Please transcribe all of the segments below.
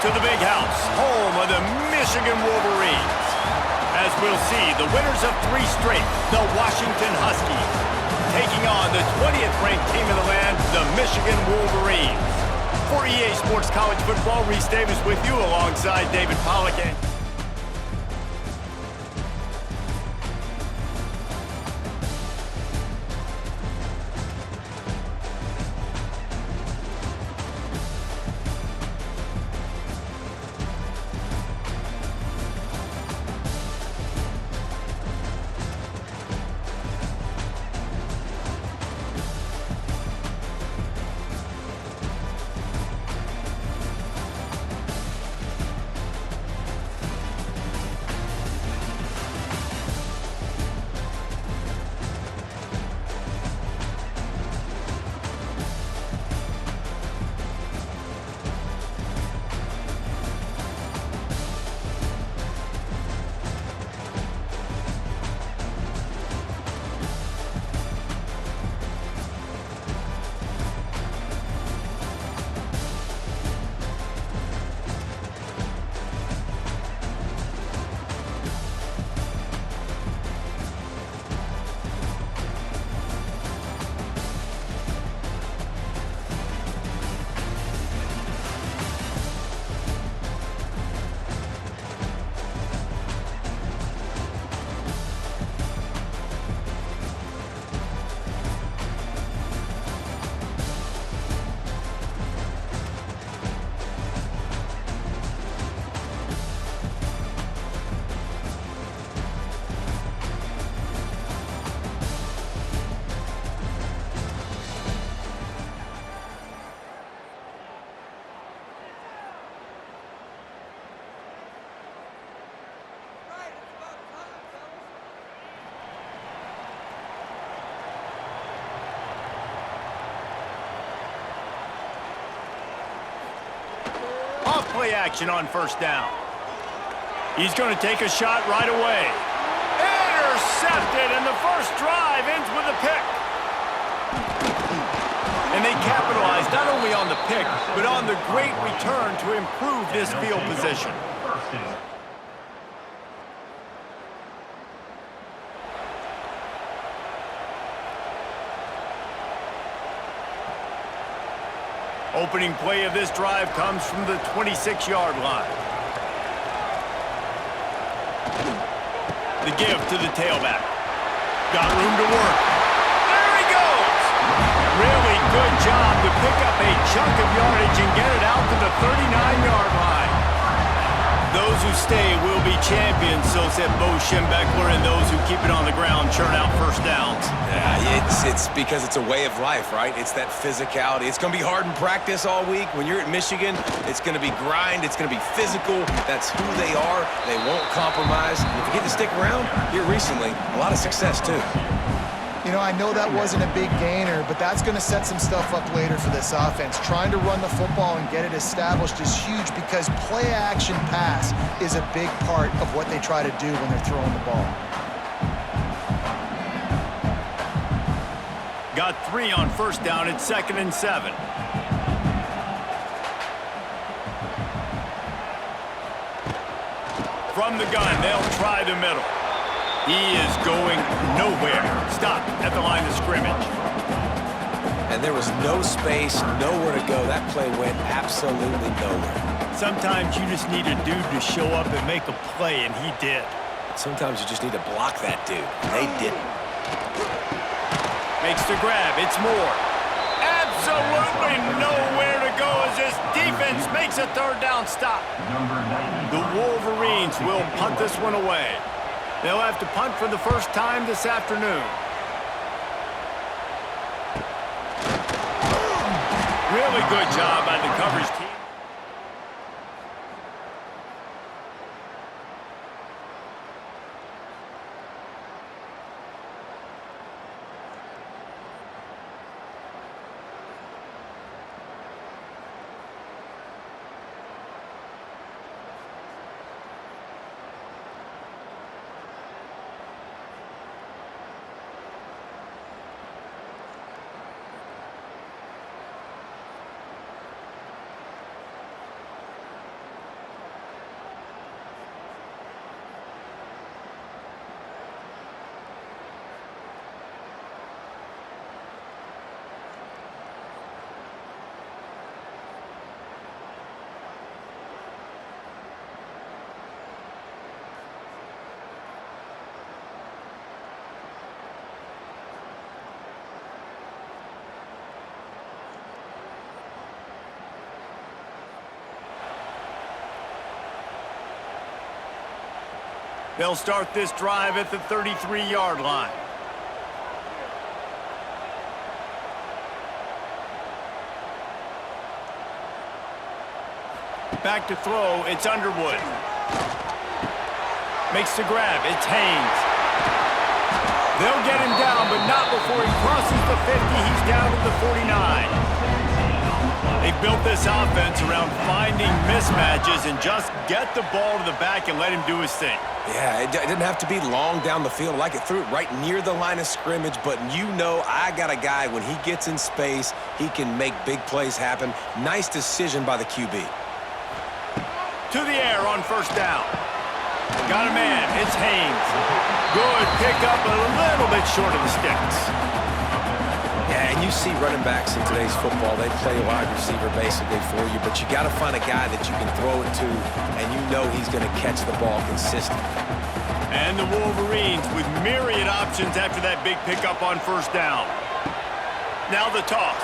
to the big house, home of the Michigan Wolverines. As we'll see, the winners of 3 straight, the Washington Huskies, taking on the 20th ranked team in the land, the Michigan Wolverines. For EA Sports College Football, Reese Davis with you alongside David Pollack. Play action on first down. He's going to take a shot right away. Intercepted, and the first drive ends with a pick. And they capitalized not only on the pick, but on the great return to improve this field position. Opening play of this drive comes from the 26-yard line. The give to the tailback. Got room to work. There he goes! Really good job to pick up a chunk of yardage and get it out to the 39-yard line. Those who stay will be champions, so said Bo Schembechler, and those who keep it on the ground churn out first downs. Yeah, it's because it's a way of life, right? It's that physicality. It's going to be hard in practice all week. When you're at Michigan, it's going to be grind. It's going to be physical. That's who they are. They won't compromise. And if you get to stick around, here recently, a lot of success, too. You know, I know that wasn't a big gainer, but that's going to set some stuff up later for this offense. Trying to run the football and get it established is huge because play-action pass is a big part of what they try to do when they're throwing the ball. Got 3 on first down at 2nd and 7. From the gun, they'll try the middle. He is going nowhere. Stop at the line of scrimmage. And there was no space, nowhere to go. That play went absolutely nowhere. Sometimes you just need a dude to show up and make a play, and he did. Sometimes you just need to block that dude, and they didn't. Makes the grab. It's Moore. Absolutely nowhere to go as this defense makes a 3rd down stop. The Wolverines will punt this one away. They'll have to punt for the first time this afternoon. Really good job by the coverage team. They'll start this drive at the 33-yard line. Back to throw, it's Underwood. Makes the grab, it's Haynes. They'll get him down, but not before he crosses the 50. He's down to the 49. They built this offense around finding mismatches and just get the ball to the back and let him do his thing. Yeah, it didn't have to be long down the field. Like it threw it right near the line of scrimmage, but you know I got a guy, when he gets in space, he can make big plays happen. Nice decision by the QB. To the air on first down. Got a man, it's Haynes. Good pickup, a little bit short of the sticks. Yeah, and you see running backs in today's football, they play wide receiver basically for you, but you got to find a guy that you can throw it to, and you know he's going to catch the ball consistently. And the Wolverines with myriad options after that big pickup on first down. Now the toss.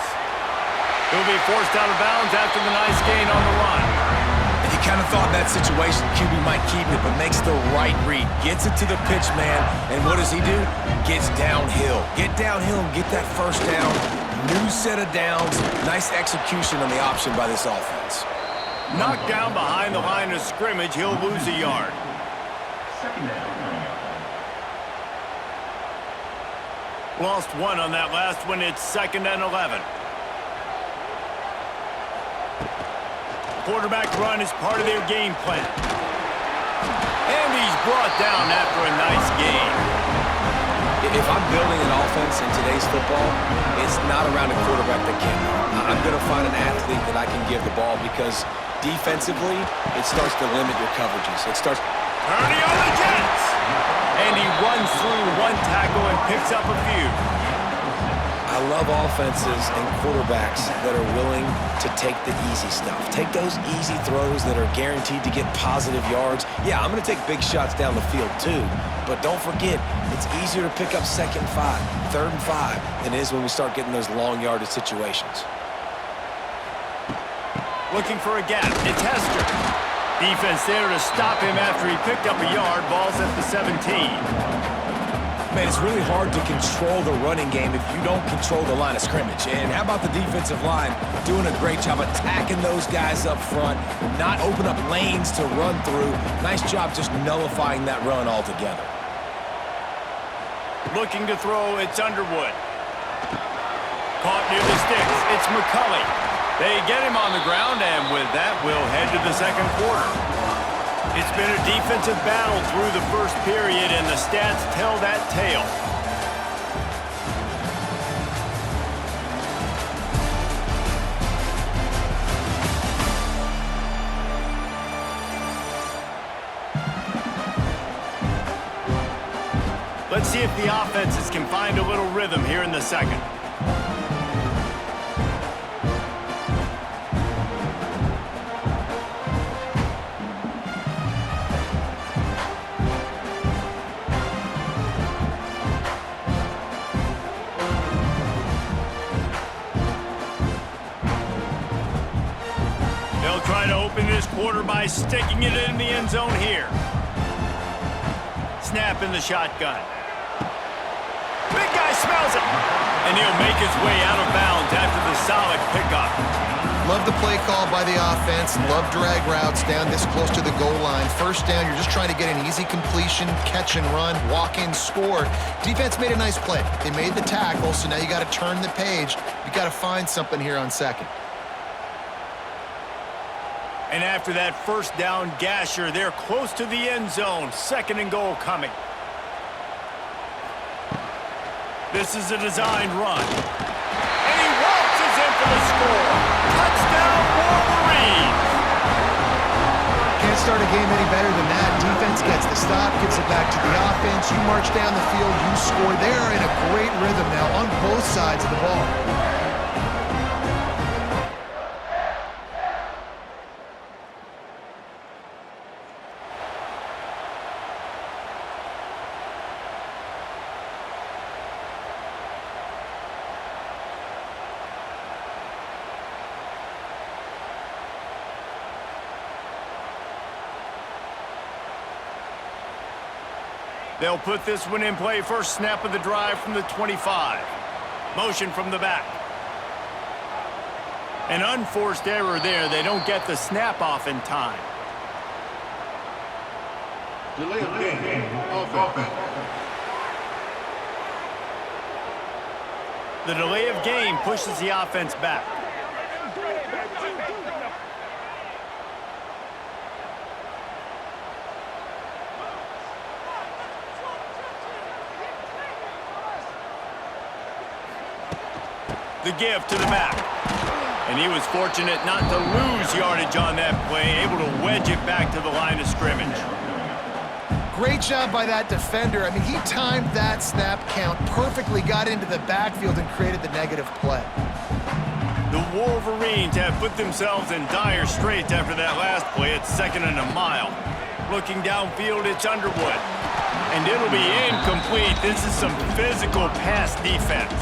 He'll be forced out of bounds after the nice gain on the run. And you kind of thought that situation, QB might keep it, but makes the right read. Gets it to the pitch man, and what does he do? Gets downhill. Get downhill and get that first down. New set of downs. Nice execution on the option by this offense. Knocked down behind the line of scrimmage, he'll lose a yard. Lost one on that last one. It's 2nd and 11. Quarterback run is part of their game plan. And he's brought down after a nice gain. If I'm building an offense in today's football, it's not around a quarterback that can run. I'm going to find an athlete that I can give the ball, because defensively, it starts to limit your coverages. It starts... Purdy on the Jets! And he runs through one tackle and picks up a few. I love offenses and quarterbacks that are willing to take the easy stuff. Take those easy throws that are guaranteed to get positive yards. Yeah, I'm going to take big shots down the field too, but don't forget, it's easier to pick up 2nd and 5, 3rd and 5 than it is when we start getting those long yardage situations. Looking for a gap. It's Hester. Defense there to stop him after he picked up a yard. Ball's at the 17. Man, it's really hard to control the running game if you don't control the line of scrimmage. And how about the defensive line doing a great job attacking those guys up front, not open up lanes to run through. Nice job just nullifying that run altogether. Looking to throw, it's Underwood. Caught near the sticks, it's McCulley. They get him on the ground, and with that, we'll head to the second quarter. It's been a defensive battle through the first period, and the stats tell that tale. Let's see if the offenses can find a little rhythm here in the second. Trying to open this quarter by sticking it in the end zone here. Snap in the shotgun. Big guy smells it. And he'll make his way out of bounds after the solid pickup. Love the play call by the offense. Love drag routes down this close to the goal line. First down, you're just trying to get an easy completion, catch and run, walk in, score. Defense made a nice play. They made the tackle, so now you got to turn the page. You got to find something here on second. And after that first down gasher, they're close to the end zone. 2nd and goal coming. This is a designed run. And he waltzes in for the score. Touchdown, Wolverines! Can't start a game any better than that. Defense gets the stop, gives it back to the offense. You march down the field, you score. They're in a great rhythm now on both sides of the ball. They'll put this one in play. First snap of the drive from the 25. Motion from the back. An unforced error there. They don't get the snap off in time. Delay of game. Offense. The delay of game pushes the offense back. The give to the back. And he was fortunate not to lose yardage on that play, able to wedge it back to the line of scrimmage. Great job by that defender. I mean, he timed that snap count perfectly, got into the backfield and created the negative play. The Wolverines have put themselves in dire straits after that last play. It's 2nd and a mile. Looking downfield, it's Underwood. And it'll be incomplete. This is some physical pass defense.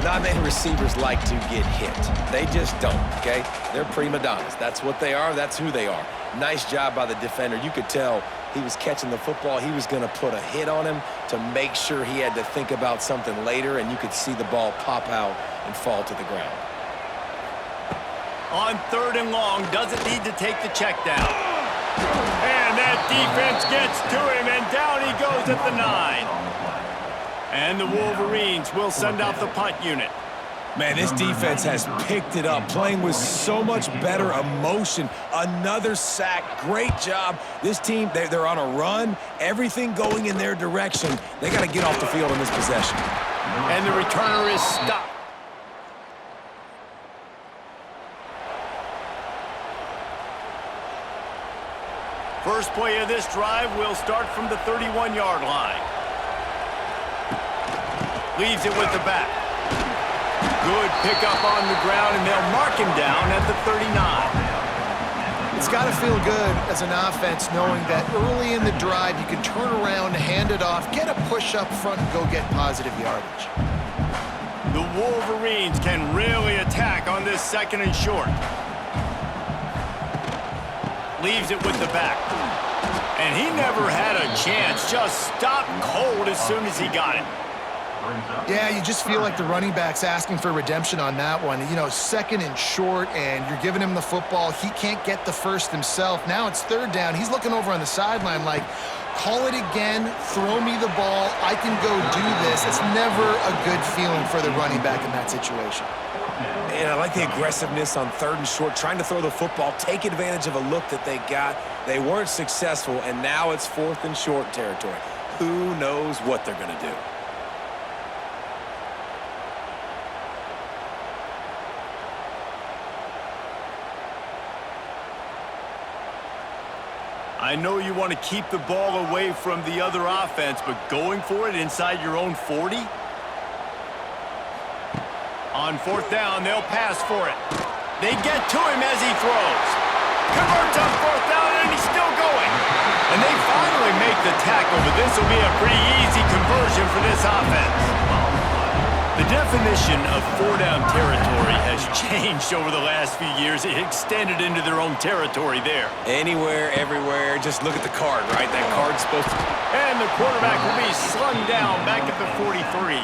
Not many receivers like to get hit. They just don't, okay? They're prima donnas. That's what they are. That's who they are. Nice job by the defender. You could tell he was catching the football. He was going to put a hit on him to make sure he had to think about something later, and you could see the ball pop out and fall to the ground. On 3rd and long, doesn't need to take the check down. And that defense gets to him, and down he goes at the 9. And the Wolverines will send out the punt unit. Man, this defense has picked it up, playing with so much better emotion. Another sack. Great job. This team, they're on a run. Everything going in their direction. They got to get off the field in this possession. And the returner is stopped. First play of this drive will start from the 31-yard line. Leaves it with the back. Good pickup on the ground, and they'll mark him down at the 39. It's got to feel good as an offense knowing that early in the drive you can turn around, hand it off, get a push up front, and go get positive yardage. The Wolverines can really attack on this 2nd and short. Leaves it with the back. And he never had a chance. Just stopped cold as soon as he got it. Yeah, you just feel like the running back's asking for redemption on that one. You know, 2nd and short, and you're giving him the football. He can't get the first himself. Now it's 3rd down. He's looking over on the sideline like, call it again, throw me the ball, I can go do this. It's never a good feeling for the running back in that situation. And I like the aggressiveness on 3rd and short, trying to throw the football, take advantage of a look that they got. They weren't successful, and now it's 4th and short territory. Who knows what they're going to do? I know you want to keep the ball away from the other offense, but going for it inside your own 40? On 4th down, they'll pass for it. They get to him as he throws. Converts on 4th down, and he's still going. And they finally make the tackle, but this will be a pretty easy conversion for this offense. The definition of 4-down territory has changed over the last few years. It extended into their own territory there. Anywhere, everywhere. Just look at the card, right? That card's supposed to... And the quarterback will be slung down back at the 43.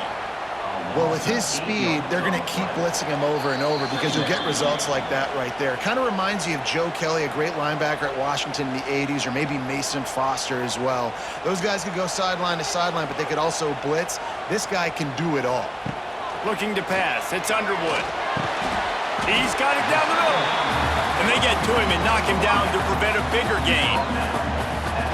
Well, with his speed, they're going to keep blitzing him over and over because you'll get results like that right there. Kind of reminds you of Joe Kelly, a great linebacker at Washington in the 80s, or maybe Mason Foster as well. Those guys could go sideline to sideline, but they could also blitz. This guy can do it all. Looking to pass. It's Underwood. He's got it down the middle. And they get to him and knock him down to prevent a bigger gain.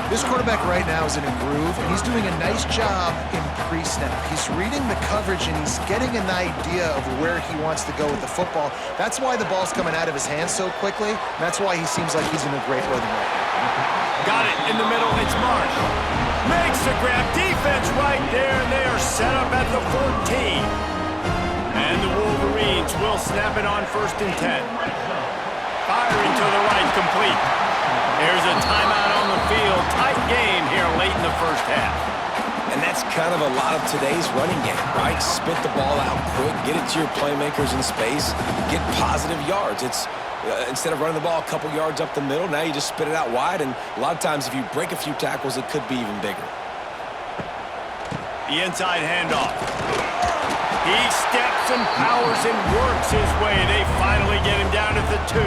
This quarterback right now is in a groove, and he's doing a nice job in pre-snap. He's reading the coverage, and he's getting an idea of where he wants to go with the football. That's why the ball's coming out of his hands so quickly. That's why he seems like he's in a great rhythm right now. Got it in the middle. It's Marsh. Makes the grab. Defense right there, and they are set up at the 14. And the Wolverines will snap it on 1st and 10. Firing to the right, complete. There's a timeout on the field. Tight game here late in the first half. And that's kind of a lot of today's running game, right? Spit the ball out quick, get it to your playmakers in space, get positive yards. It's instead of running the ball a couple yards up the middle, now you just spit it out wide, and a lot of times if you break a few tackles, it could be even bigger. The inside handoff. He steps and powers and works his way. They finally get him down at the 2.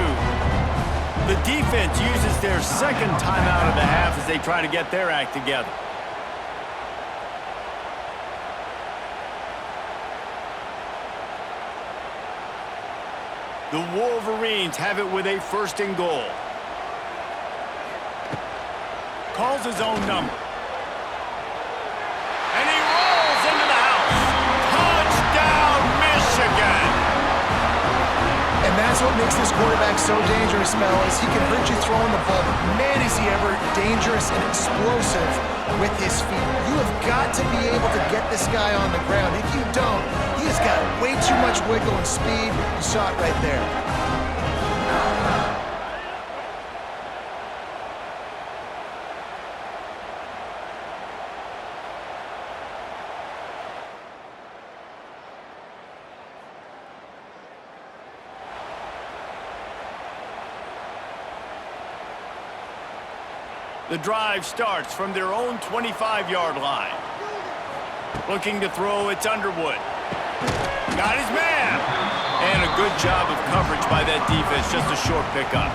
The defense uses their second timeout of the half as they try to get their act together. The Wolverines have it with a 1st and goal. Calls his own number. And he rolls into the house. Touchdown, Michigan! And that's what makes this quarterback so dangerous, fellas. He can hurt you throwing the ball, but man, is he ever dangerous and explosive with his feet. You have got to be able to get this guy on the ground. If you don't, he has got way too much wiggle and speed. You saw it right there. The drive starts from their own 25-yard line. Looking to throw, it's Underwood. Got his man! And a good job of coverage by that defense, just a short pickup.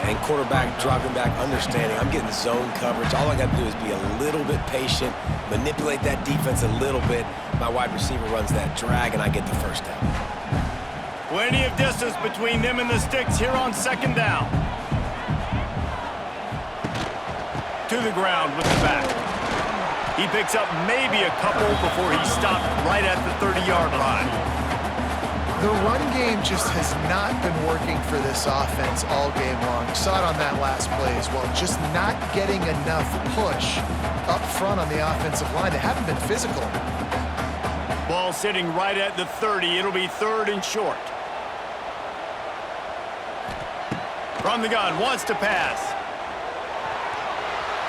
And quarterback dropping back, understanding, I'm getting zone coverage. All I got to do is be a little bit patient, manipulate that defense a little bit. My wide receiver runs that drag, and I get the 1st down. Plenty of distance between them and the sticks here on 2nd down. To the ground with the back. He picks up maybe a couple before he stopped right at the 30-yard line. The run game just has not been working for this offense all game long. You saw it on that last play as well. Just not getting enough push up front on the offensive line. They haven't been physical. Ball sitting right at the 30. It'll be 3rd and short. From the gun, wants to pass.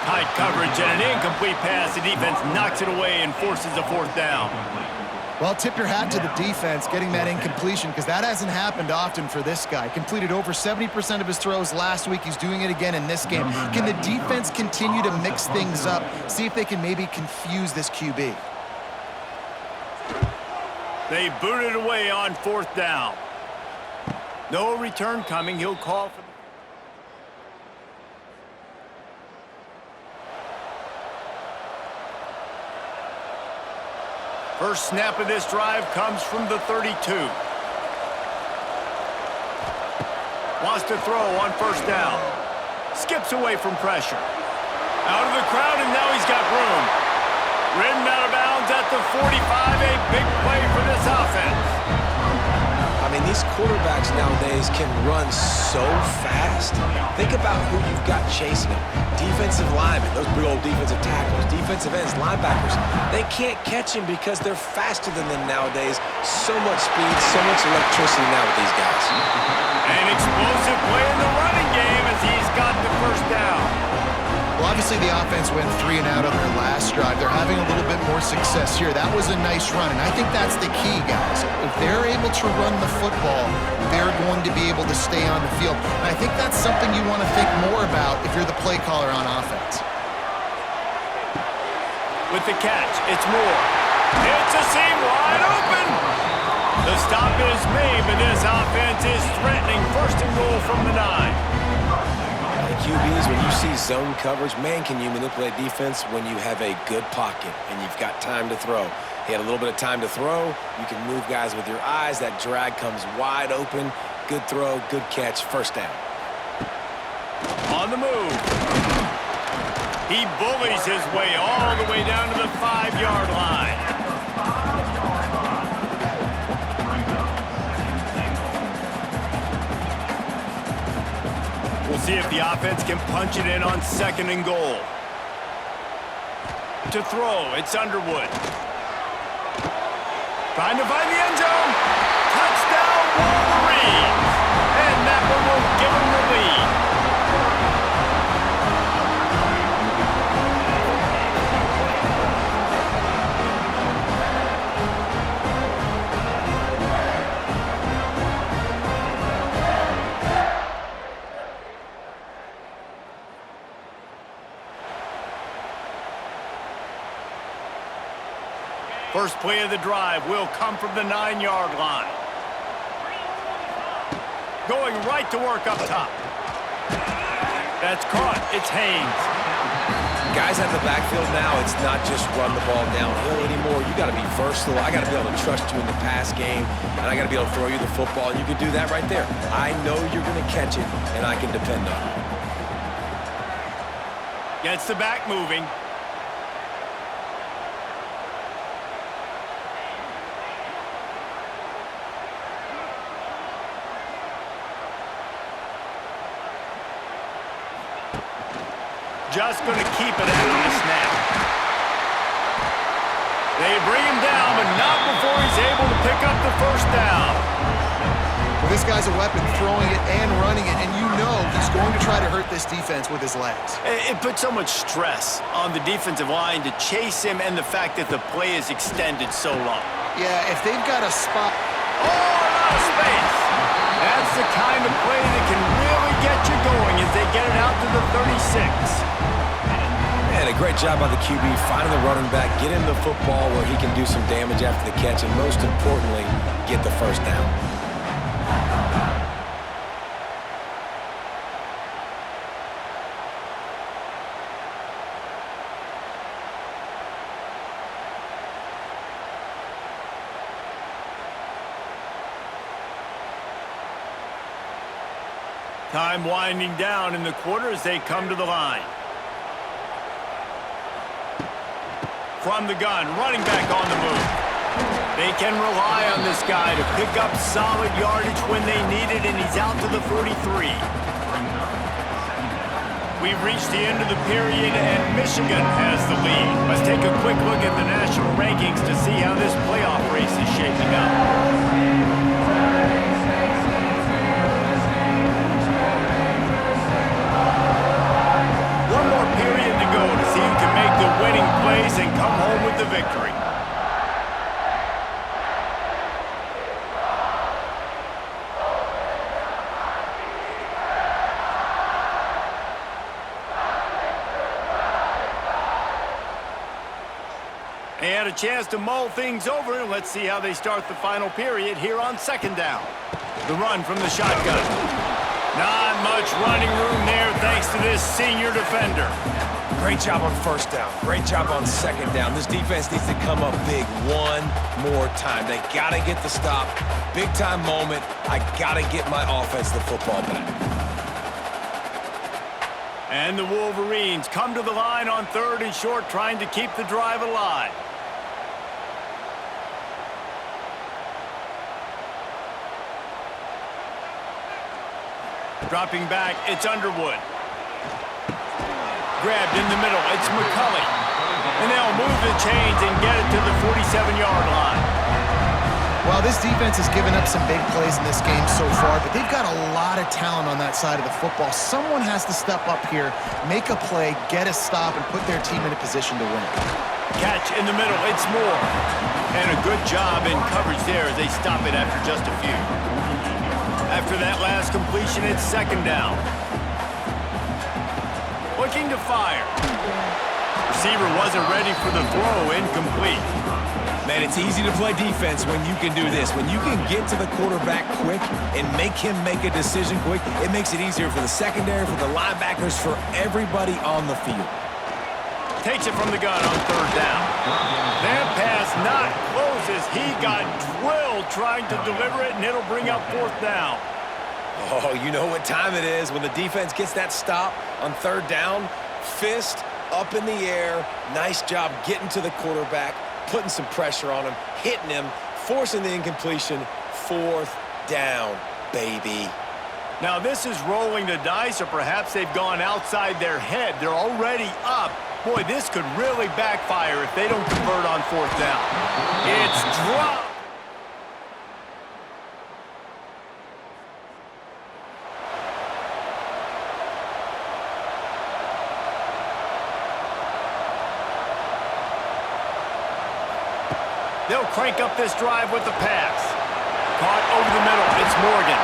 Tight coverage and an incomplete pass. The defense knocks it away and forces a 4th down. Well, tip your hat to the defense getting that incompletion because that hasn't happened often for this guy. Completed over 70% of his throws last week. He's doing it again in this game. Can the defense continue to mix things up? See if they can maybe confuse this QB. They boot it away on 4th down. No return coming. He'll call for the... First snap of this drive comes from the 32. Wants to throw on 1st down. Skips away from pressure. Out of the crowd, and now he's got room. Ridden out of bounds at the 45. A big play for this offense. I mean, these quarterbacks nowadays can run so fast. Think about who you've got chasing them. Defensive linemen, those big old defensive tackles, defensive ends, linebackers. They can't catch him because they're faster than them nowadays. So much speed, so much electricity now with these guys. An explosive play in the running game as he's got the 1st down. Well, obviously the offense went 3 and out on their last drive. They're having a little bit more success here. That was a nice run, and I think that's the key, guys. If they're able to run the football, they're going to be able to stay on the field. And I think that's something you want to think more about if you're the play caller on offense. With the catch, it's Moore. It's a seam wide open. The stop is made, but this offense is threatening 1st and goal from the 9. QBs, when you see zone coverage, man, can you manipulate defense when you have a good pocket and you've got time to throw. He had a little bit of time to throw. You can move guys with your eyes. That drag comes wide open. Good throw, good catch, 1st down. On the move. He bullies his way all the way down to the 5-yard line. We'll see if the offense can punch it in on 2nd and goal. To throw, it's Underwood. Trying to find the end zone. Touchdown, Wolverines! And that one will give them the lead. First play of the drive will come from the 9-yard line. Going right to work up top. That's caught. It's Haynes. Guys out of the backfield now, it's not just run the ball downhill anymore. You got to be versatile. I got to be able to trust you in the pass game, and I got to be able to throw you the football, and you can do that right there. I know you're going to catch it, and I can depend on it. Gets the back moving. Just going to keep it after the snap. They bring him down, but not before he's able to pick up the first down. Well, this guy's a weapon, throwing it and running it, and you know he's going to try to hurt this defense with his legs. It puts so much stress on the defensive line to chase him and the fact that the play is extended so long. Yeah, if they've got a spot... Oh, a lot of space. That's the kind of play that can really get you going as they get it out to the 36. And a great job by the QB, finding the running back, get him the football where he can do some damage after the catch, and most importantly, get the first down. Time winding down in the quarter as they come to the line. From the gun, running back on the move. They can rely on this guy to pick up solid yardage when they need it, and he's out to the 43. We've reached the end of the period, and Michigan has the lead. Let's take a quick look at the national rankings to see how this playoff race is shaping up. One more period to go to see who can make the winning plays and come home with the victory. And a chance to mull things over. Let's see how they start the final period here on second down. The run from the shotgun. Not much running room there thanks to this senior defender. Great job on first down. Great job on second down. This defense needs to come up big one more time. They got to get the stop. Big time moment. I got to get my offense the football back. And the Wolverines come to the line on third and short, trying to keep the drive alive. Dropping back, it's Underwood. Grabbed in the middle, it's McCulley. And they'll move the chains and get it to the 47-yard line. Well, this defense has given up some big plays in this game so far, but they've got a lot of talent on that side of the football. Someone has to step up here, make a play, get a stop, and put their team in a position to win. Catch in the middle, it's Moore. And a good job in coverage there as they stop it after just a few. After that last completion, it's second down. Looking to fire. Receiver wasn't ready for the throw, incomplete. Man, it's easy to play defense when you can do this. When you can get to the quarterback quick and make him make a decision quick, it makes it easier for the secondary, for the linebackers, for everybody on the field. Takes it from the gun on third down. That pass not close as he got drilled trying to deliver it, and it'll bring up fourth down. Oh, you know what time it is when the defense gets that stop on third down. Fist up in the air. Nice job getting to the quarterback, putting some pressure on him, hitting him, forcing the incompletion. Fourth down, baby. Now this is rolling the dice, or perhaps they've gone outside their head. They're already up. Boy, this could really backfire if they don't convert on fourth down. It's dropped. They'll crank up this drive with the pass. Caught over the middle. It's Morgan.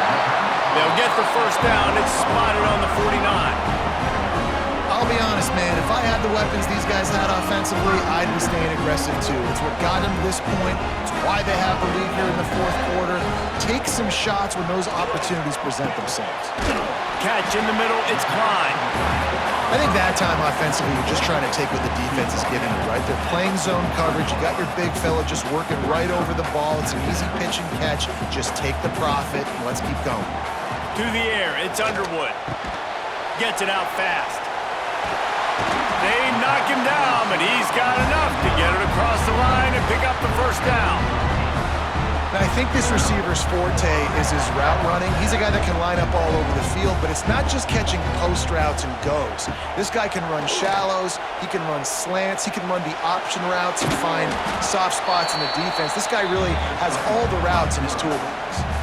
They'll get the first down. It's spotted on the 49. I'll be be honest, man. If I had the weapons these guys had offensively, I'd be staying aggressive too. It's what got them to this point. It's why they have the lead here in the fourth quarter. Take some shots when those opportunities present themselves. Catch in the middle, it's Klein. I think that time offensively, you're just trying to take what the defense is giving you, right? They're playing zone coverage. You got your big fella just working right over the ball. It's an easy pitch and catch. Just take the profit and let's keep going. To the air, it's Underwood. Gets it out fast. They knock him down, but he's got enough to get it across the line and pick up the first down. And I think this receiver's forte is his route running. He's a guy that can line up all over the field, but it's not just catching post routes and goes. This guy can run shallows, he can run slants, he can run the option routes and find soft spots in the defense. This guy really has all the routes in his toolbox.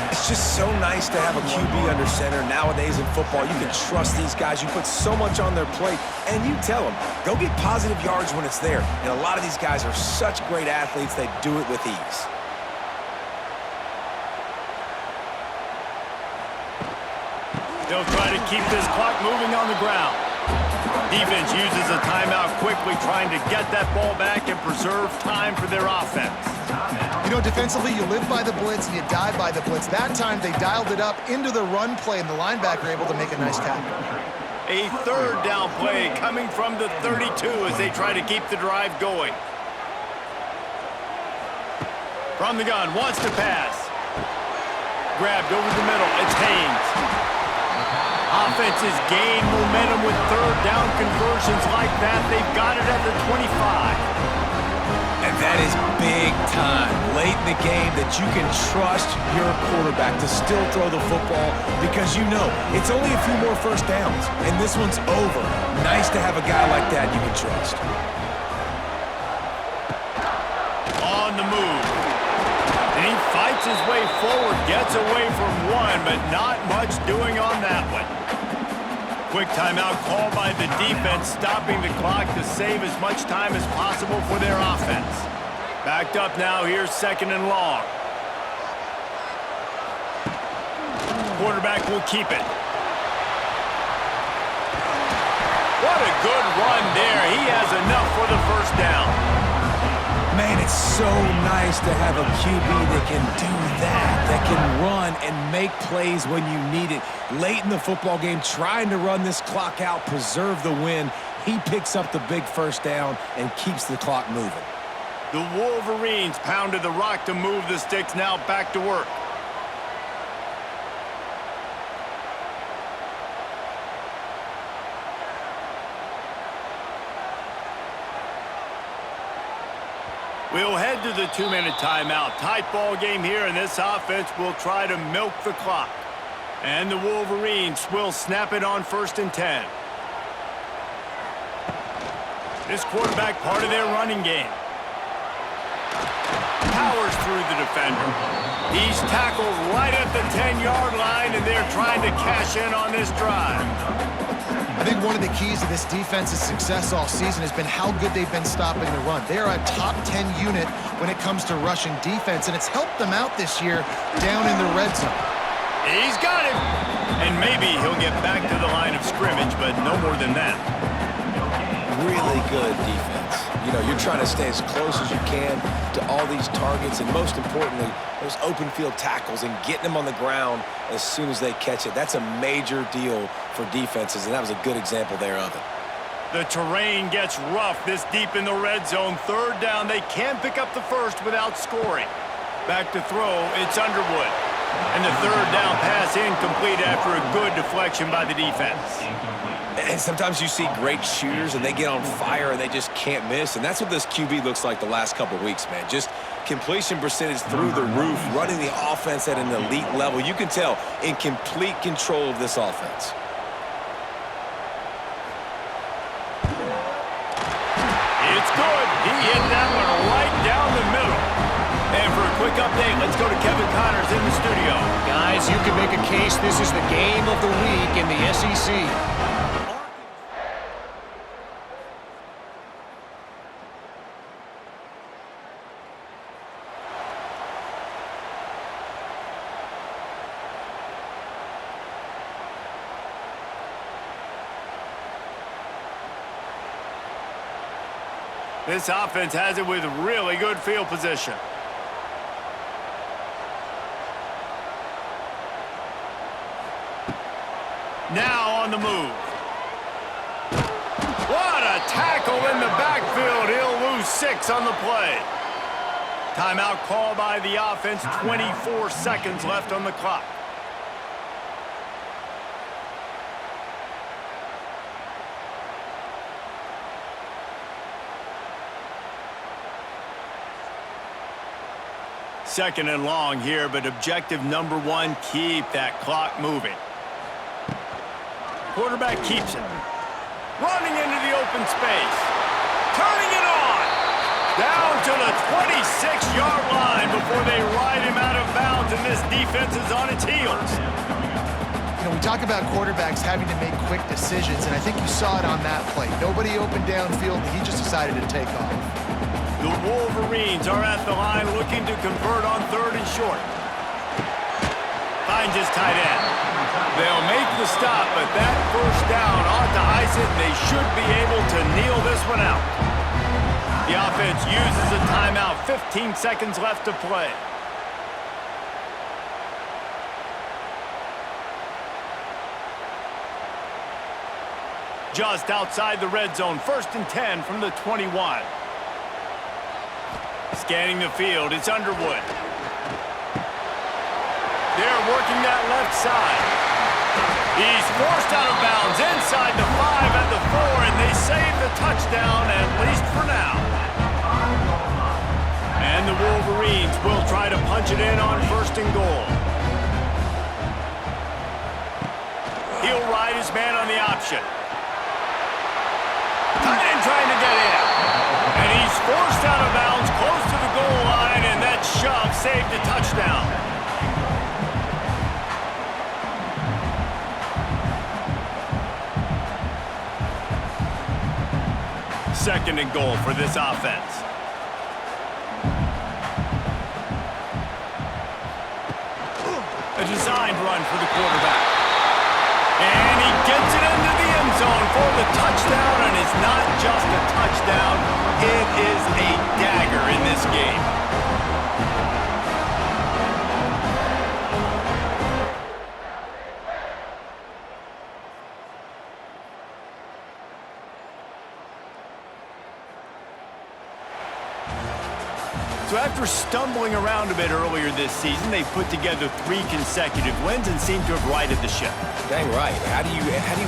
It's just so nice to have a QB under center. Nowadays in football, you can trust these guys. You put so much on their plate, and you tell them, go get positive yards when it's there. And a lot of these guys are such great athletes, they do it with ease. They'll try to keep this clock moving on the ground. Defense uses a timeout quickly, trying to get that ball back and preserve time for their offense. You know, defensively, you live by the blitz and you die by the blitz. That time, they dialed it up into the run play, and the linebacker able to make a nice tackle. A third down play coming from the 32 as they try to keep the drive going. From the gun, wants to pass. Grabbed over the middle, it's Haynes. Offenses gain momentum with third down conversions like that. They've got it at the 25. And that is big time late in the game that you can trust your quarterback to still throw the football because you know it's only a few more first downs, and this one's over. Nice to have a guy like that you can trust. On the move. And he fights his way forward, gets away from one, but not much doing on that one. Quick timeout called by the defense, stopping the clock to save as much time as possible for their offense. Backed up now, here's second and long. Quarterback will keep it. What a good run there. He has enough for the first down. Man, it's so nice to have a QB that can do that can run and make plays when you need it. Late in the football game, trying to run this clock out, preserve the win. He picks up the big first down and keeps the clock moving. The Wolverines pounded the rock to move the sticks, now back to work. We'll head to the 2-minute timeout. Tight ball game here, and this offense will try to milk the clock. And the Wolverines will snap it on 1st and 10. This quarterback part of their running game. Powers through the defender. He's tackled right at the 10-yard line, and they're trying to cash in on this drive. I think one of the keys to this defense's success all season has been how good they've been stopping the run. They are a top 10 unit when it comes to rushing defense, and it's helped them out this year down in the red zone. He's got him. And maybe he'll get back to the line of scrimmage, but no more than that. Really good defense. You know, you're trying to stay as close as you can to all these targets, and most importantly, those open field tackles and getting them on the ground as soon as they catch it. That's a major deal for defenses, and that was a good example there of it. The terrain gets rough this deep in the red zone. Third down, they can't pick up the first without scoring. Back to throw, it's Underwood. And the third down pass incomplete after a good deflection by the defense. And sometimes you see great shooters and they get on fire and they just can't miss. And that's what this QB looks like the last couple of weeks, man. Just completion percentage through the roof, running the offense at an elite level. You can tell in complete control of this offense. It's good. He hit that one right down the middle. And for a quick update, let's go to Kevin Connors in the studio. Guys, you can make a case this is the game of the week in the SEC. This offense has it with really good field position. Now on the move. What a tackle in the backfield. He'll lose 6 on the play. Timeout called by the offense. 24 seconds left on the clock. Second and long here, but objective number 1, keep that clock moving. Quarterback keeps it. Running into the open space. Turning it on. Down to the 26-yard line before they ride him out of bounds, and this defense is on its heels. You know, we talk about quarterbacks having to make quick decisions, and I think you saw it on that play. Nobody opened downfield, and he just decided to take off. The Wolverines are at the line looking to convert on 3rd and short. Finds his tight end. They'll make the stop, but that first down ought to ice it, and they should be able to kneel this one out. The offense uses a timeout. 15 seconds left to play. Just outside the red zone. 1st and 10 from the 21. Scanning the field, it's Underwood. They're working that left side. He's forced out of bounds inside the 5 at the 4, and they save the touchdown, at least for now. And the Wolverines will try to punch it in on 1st and goal. He'll ride his man on the option. Tight end trying to get in. And he's forced out of bounds close to the goal line, and that shove saved a touchdown. Second and goal for this offense. A designed run for the quarterback. And he gets it into the end zone for the touchdown, and it's not just a touchdown, it is a dagger in this game. So after stumbling around a bit earlier this season, they put together 3 consecutive wins and seem to have righted the ship. Dang right. How do you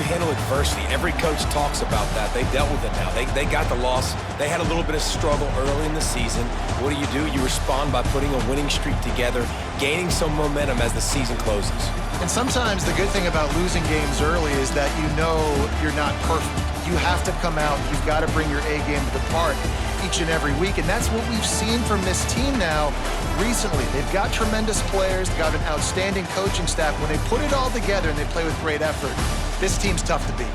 handle adversity? Every coach talks about that. They dealt with it now. They got the loss. They had a little bit of struggle early in the season. What do? You respond by putting a winning streak together, gaining some momentum as the season closes. And sometimes the good thing about losing games early is that you know you're not perfect. You have to come out. You've got to bring your A game to the park each and every week, and that's what we've seen from this team now recently. They've got tremendous players. They've got an outstanding coaching staff. When they put it all together and they play with great effort, this team's tough to beat.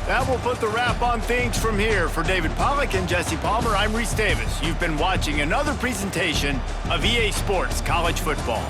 That will put the wrap on things from here. For David Pollack and Jesse Palmer, I'm Reese Davis. You've been watching another presentation of EA Sports College Football.